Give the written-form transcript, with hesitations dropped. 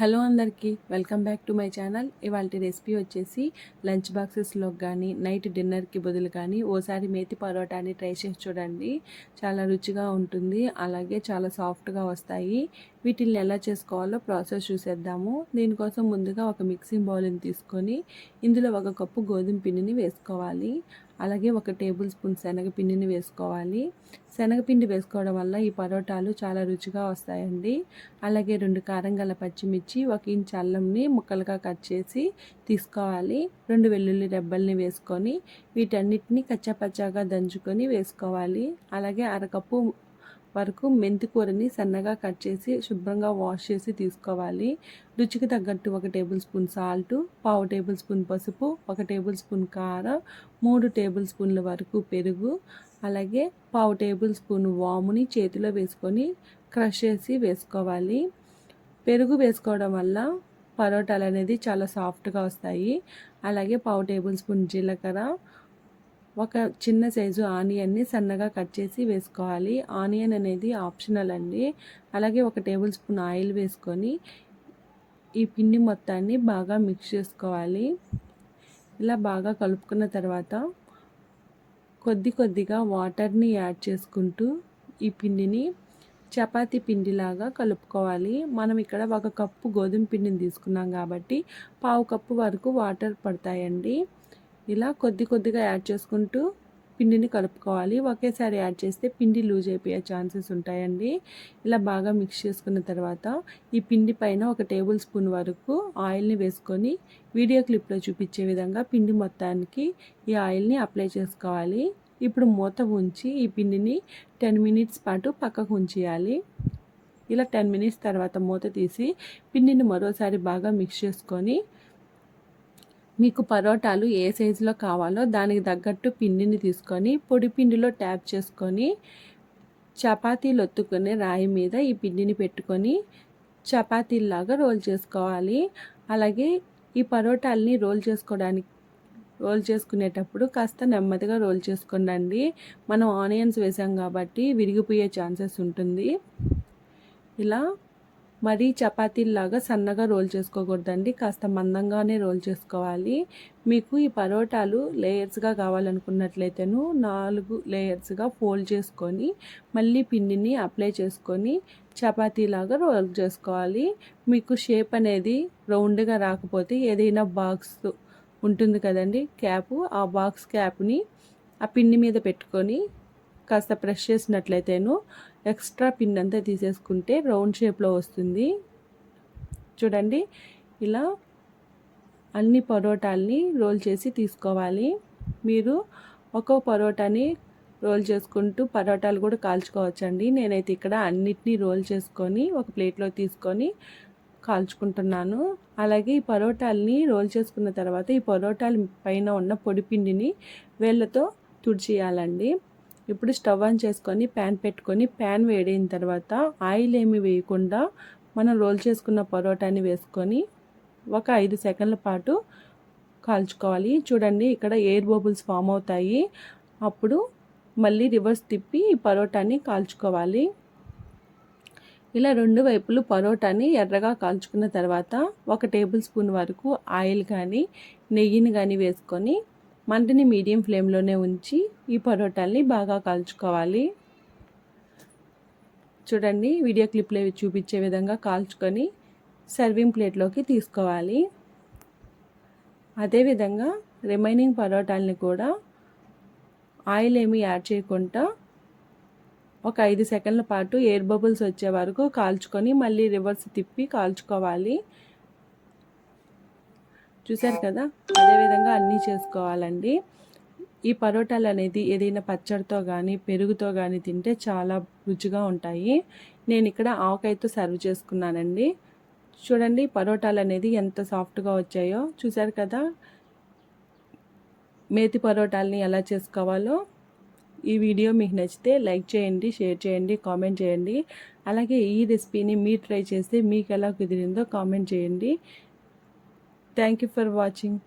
Hello అందరికీ welcome back to my channel. ఇవాళ recipe వచ్చేసి లంచ్ బాక్సెస్లో కానీ నైట్ డిన్నర్కి బదులు కానీ ఓసారి మేతి పరోటాని ట్రై చేసి చూడండి. చాలా రుచిగా ఉంటుంది, అలాగే చాలా సాఫ్ట్గా వస్తాయి. వీటిని ఎలా చేసుకోవాలో ప్రాసెస్ చూసేద్దాము. దీనికోసం ముందుగా ఒక మిక్సింగ్ బౌల్ని తీసుకొని ఇందులో 1 కప్పు గోధుమ పిండిని వేసుకోవాలి. అలాగే 1 టేబుల్ స్పూన్ శనగపిండిని వేసుకోవాలి. శనగపిండి వేసుకోవడం వల్ల ఈ పరోటాలు చాలా రుచిగా వస్తాయండి. అలాగే 2 కారం గల పచ్చిమిర్చి, 1 ఇంచ్ అల్లంని ముక్కలుగా కట్ చేసి తీసుకోవాలి. 2 వెల్లుల్లి రెబ్బల్ని వేసుకొని వీటన్నిటిని కచ్చాపచ్చాగా దంచుకొని వేసుకోవాలి. అలాగే 1/2 కప్పు వరకు మెంతి కూరని సన్నగా కట్ చేసి శుభ్రంగా వాష్ చేసి తీసుకోవాలి. రుచికి తగ్గట్టు 1 table spoon salt, 1/2 table spoon పసుపు, 1 టేబుల్ స్పూన్ కారం, 3 టేబుల్ స్పూన్ల వరకు పెరుగు, అలాగే 1/2 టేబుల్ స్పూన్ వాముని చేతిలో వేసుకొని క్రష్ చేసి వేసుకోవాలి. పెరుగు వేసుకోవడం వల్ల పరోటాలు అనేది చాలా సాఫ్ట్గా వస్తాయి. అలాగే 1/2 టేబుల్ స్పూన్ జీలకర్ర, 1 చిన్న సైజు ఆనియన్ని సన్నగా కట్ చేసి వేసుకోవాలి. ఆనియన్ అనేది ఆప్షనల్ అండి. అలాగే 1 టేబుల్ స్పూన్ ఆయిల్ వేసుకొని ఈ పిండి మొత్తాన్ని బాగా మిక్స్ చేసుకోవాలి. ఇలా బాగా కలుపుకున్న తర్వాత కొద్దిగా వాటర్ని యాడ్ చేసుకుంటూ ఈ పిండిని చపాతీ పిండిలాగా కలుపుకోవాలి. మనం ఇక్కడ 1 కప్పు గోధుమ పిండిని తీసుకున్నాం కాబట్టి 1/2 కప్పు వరకు వాటర్ పడతాయండి. ఇలా కొద్దిగా యాడ్ చేసుకుంటూ పిండిని కలుపుకోవాలి. ఒకేసారి యాడ్ చేస్తే పిండి లూజ్ అయిపోయే ఛాన్సెస్ ఉంటాయండి. ఇలా బాగా మిక్స్ చేసుకున్న తర్వాత ఈ పిండి పైన 1 టేబుల్ స్పూన్ వరకు ఆయిల్ని వేసుకొని వీడియో క్లిప్లో చూపించే విధంగా పిండి మొత్తానికి ఈ ఆయిల్ని అప్లై చేసుకోవాలి. ఇప్పుడు మూత ఉంచి ఈ పిండిని 10 మినిట్స్ పాటు పక్కకు ఉంచేయాలి. ఇలా 10 మినిట్స్ తర్వాత మూత తీసి పిండిని మరోసారి బాగా మిక్స్ చేసుకొని మీకు పరోటాలు ఏ సైజులో కావాలో దానికి తగ్గట్టు పిండిని తీసుకొని పొడి పిండిలో ట్యాప్ చేసుకొని చపాతీలు ఒత్తుకునే రాయి మీద ఈ పిండిని పెట్టుకొని చపాతీలాగా రోల్ చేసుకోవాలి. అలాగే ఈ పరోటాలని రోల్ చేసుకునేటప్పుడు కాస్త నెమ్మదిగా రోల్ చేసుకోండి. మనం ఆనియన్స్ వేసాం కాబట్టి విరిగిపోయే ఛాన్సెస్ ఉంటుంది. ఇలా మరీ చపాతీలాగా సన్నగా రోల్ చేసుకోకూడదండి, కాస్త మందంగానే రోల్ చేసుకోవాలి. మీకు ఈ పరోటాలు లేయర్స్గా కావాలనుకున్నట్లయితేను 4 లేయర్స్గా ఫోల్డ్ చేసుకొని మళ్ళీ పిండిని అప్లై చేసుకొని చపాతీలాగా రోల్ చేసుకోవాలి. మీకు షేప్ అనేది రౌండ్గా రాకపోతే ఏదైనా బాక్స్ ఉంటుంది కదండి క్యాపు, ఆ బాక్స్ క్యాప్ని ఆ పిండి మీద పెట్టుకొని కాస్త ప్రెస్ చేసినట్లయితేను ఎక్స్ట్రా పిండి అంతా తీసేసుకుంటే రౌండ్ షేప్లో వస్తుంది. చూడండి, ఇలా అన్ని పరోటాల్ని రోల్ చేసి తీసుకోవాలి. మీరు ఒక్కో పరోటాని రోల్ చేసుకుంటూ పరోటాలు కూడా కాల్చుకోవచ్చండి. నేనైతే ఇక్కడ అన్నిటినీ రోల్ చేసుకొని ఒక ప్లేట్లో తీసుకొని కాల్చుకుంటున్నాను. అలాగే ఈ పరోటాలని రోల్ చేసుకున్న తర్వాత ఈ పరోటాల పైన ఉన్న పొడి పిండిని వేళ్ళతో తుడిచేయాలండి. ఇప్పుడు స్టవ్ ఆన్ చేసుకొని ప్యాన్ పెట్టుకొని ప్యాన్ వేడైన తర్వాత ఆయిల్ ఏమి వేయకుండా మనం రోల్ చేసుకున్న పరోటాని వేసుకొని ఒక 5 సెకండ్ల పాటు కాల్చుకోవాలి. చూడండి, ఇక్కడ ఎయిర్ బబుల్స్ ఫామ్ అవుతాయి. అప్పుడు మళ్ళీ రివర్స్ తిప్పి ఈ పరోటాని కాల్చుకోవాలి. ఇలా 2 వైపులు పరోటాని ఎర్రగా కాల్చుకున్న తర్వాత 1 టేబుల్ స్పూన్ వరకు ఆయిల్ కానీ నెయ్యిని కానీ వేసుకొని మంటని మీడియం ఫ్లేమ్లోనే ఉంచి ఈ పరోటాల్ని బాగా కాల్చుకోవాలి. చూడండి, వీడియో క్లిప్లో చూపించే విధంగా కాల్చుకొని సర్వింగ్ ప్లేట్లోకి తీసుకోవాలి. అదేవిధంగా రిమైనింగ్ పరోటాలని కూడా ఆయిల్ ఏమీ యాడ్ చేయకుండా ఒక 5 సెకండ్ల పాటు ఎయిర్ బబుల్స్ వచ్చే వరకు కాల్చుకొని మళ్ళీ రివర్స్ తిప్పి కాల్చుకోవాలి. చూశారు కదా, అదేవిధంగా అన్నీ చేసుకోవాలండి. ఈ పరోటాలు అనేది ఏదైనా పచ్చడితో కానీ పెరుగుతో కానీ తింటే చాలా రుచిగా ఉంటాయి. నేను ఇక్కడ ఆవకాయతో సర్వ్ చేసుకున్నానండి. చూడండి, పరోటాలు అనేది ఎంత సాఫ్ట్గా వచ్చాయో చూశారు కదా. మేతి పరోటాలని ఎలా చేసుకోవాలో ఈ వీడియో మీకు నచ్చితే లైక్ చేయండి, షేర్ చేయండి, కామెంట్ చేయండి. అలాగే ఈ రెసిపీని మీరు ట్రై చేస్తే మీకు ఎలా కుదిరిందో కామెంట్ చేయండి. Thank you for watching.